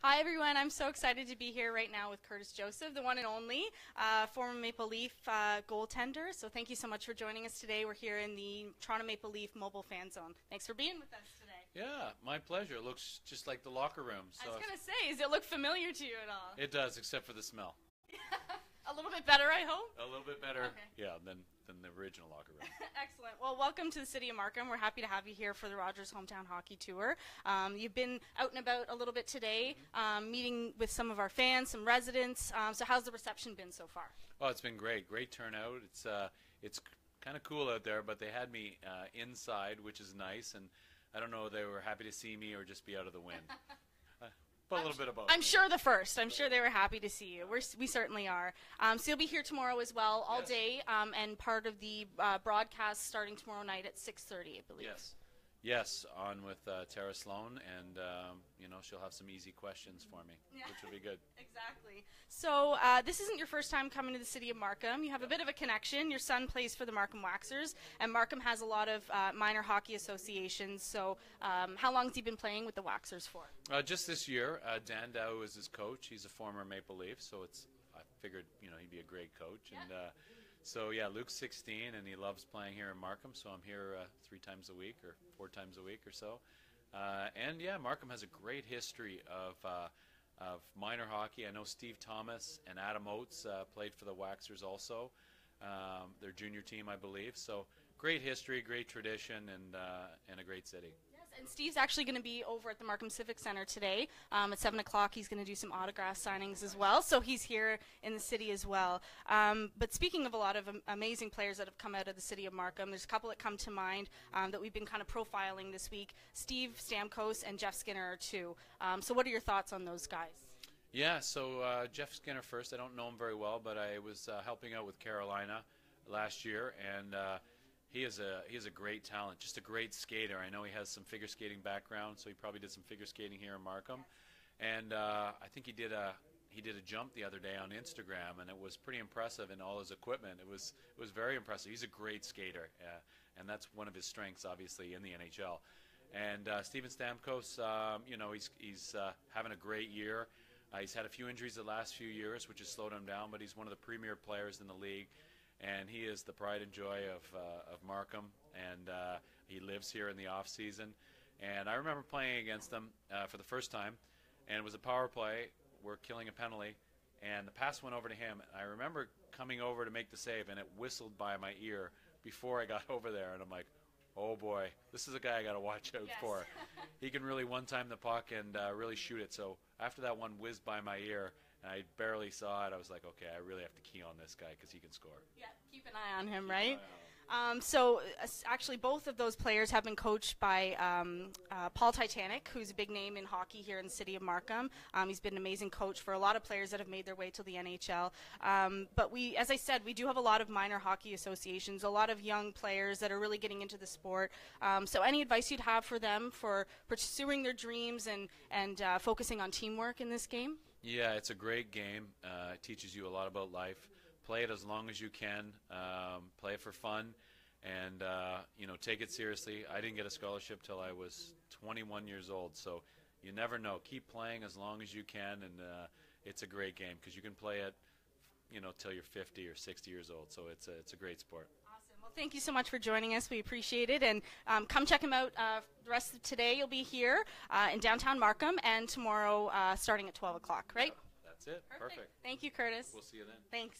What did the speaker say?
Hi everyone, I'm so excited to be here right now with Curtis Joseph, the one and only former Maple Leaf goaltender. So thank you so much for joining us today. We're here in the Toronto Maple Leaf mobile fan zone. Thanks for being with us today. Yeah, my pleasure. It looks just like the locker room. So I was going to say, does it look familiar to you at all? It does, except for the smell. A little bit better, I hope? A little bit better, okay. Yeah, than the original locker room. Excellent. Well, welcome to the city of Markham. We're happy to have you here for the Rogers Hometown Hockey Tour. You've been out and about a little bit today, meeting with some of our fans, some residents. So how's the reception been so far? Oh, it's been great. Great turnout. It's kind of cool out there, but they had me inside, which is nice. And I don't know if they were happy to see me or just be out of the wind. But a little bit of both. I'm sure the first. I'm sure they were happy to see you. We certainly are. So you'll be here tomorrow as well, all day, and part of the broadcast starting tomorrow night at 6:30, I believe. Yes, on with Tara Sloan, and she'll have some easy questions for me, which will be good. Exactly. So this isn't your first time coming to the city of Markham. You have a bit of a connection. Your son plays for the Markham Waxers, and Markham has a lot of minor hockey associations. So how long has he been playing with the Waxers for? Just this year. Dan Dow is his coach. He's a former Maple Leaf, so I figured he'd be a great coach. Yeah. And so yeah, Luke's 16 and he loves playing here in Markham. So I'm here 3 times a week or 4 times a week or so. And yeah, Markham has a great history of minor hockey. I know Steve Thomas and Adam Oates played for the Waxers also, their junior team, I believe. So great history, great tradition, and a great city. And Steve's actually going to be over at the Markham Civic Center today at 7 o'clock. He's going to do some autograph signings as well, so he's here in the city as well. But speaking of a lot of amazing players that have come out of the city of Markham, there's a couple that come to mind that we've been kind of profiling this week. Steve Stamkos and Jeff Skinner are two. So what are your thoughts on those guys? Yeah, so Jeff Skinner first. I don't know him very well, but I was helping out with Carolina last year, and he is a great talent, just a great skater. I know he has some figure skating background, so he probably did some figure skating here in Markham. And I think he did a jump the other day on Instagram, and it was pretty impressive in all his equipment. It was very impressive. He's a great skater, and that's one of his strengths, obviously, in the NHL. And Steven Stamkos, he's having a great year. He's had a few injuries the last few years, which has slowed him down, but he's one of the premier players in the league. And he is the pride and joy of Markham, and he lives here in the off season. And I remember playing against him for the first time, and it was a power play. We're killing a penalty, and the pass went over to him. I remember coming over to make the save, and it whistled by my ear before I got over there. And I'm like, oh boy, this is a guy I got to watch out for. He can really one-time the puck and really shoot it. So after that one whizzed by my ear, and I barely saw it, I was like, okay, I really have to key on this guy because he can score. Yeah, keep an eye on him, right? So actually both of those players have been coached by Paul Titanic, who's a big name in hockey here in the city of Markham. He's been an amazing coach for a lot of players that have made their way to the NHL. But as I said, we do have a lot of minor hockey associations, a lot of young players that are really getting into the sport. So any advice you'd have for them for pursuing their dreams and focusing on teamwork in this game? Yeah, it's a great game. It teaches you a lot about life. Play it as long as you can. Play it for fun, and take it seriously. I didn't get a scholarship till I was 21 years old, so you never know. Keep playing as long as you can, and it's a great game because you can play it, till you're 50 or 60 years old. So it's a great sport. Well, thank you so much for joining us. We appreciate it. And come check him out the rest of today. You'll be here in downtown Markham, and tomorrow starting at 12 o'clock, right? That's it. Perfect. Thank you, Curtis. We'll see you then. Thanks.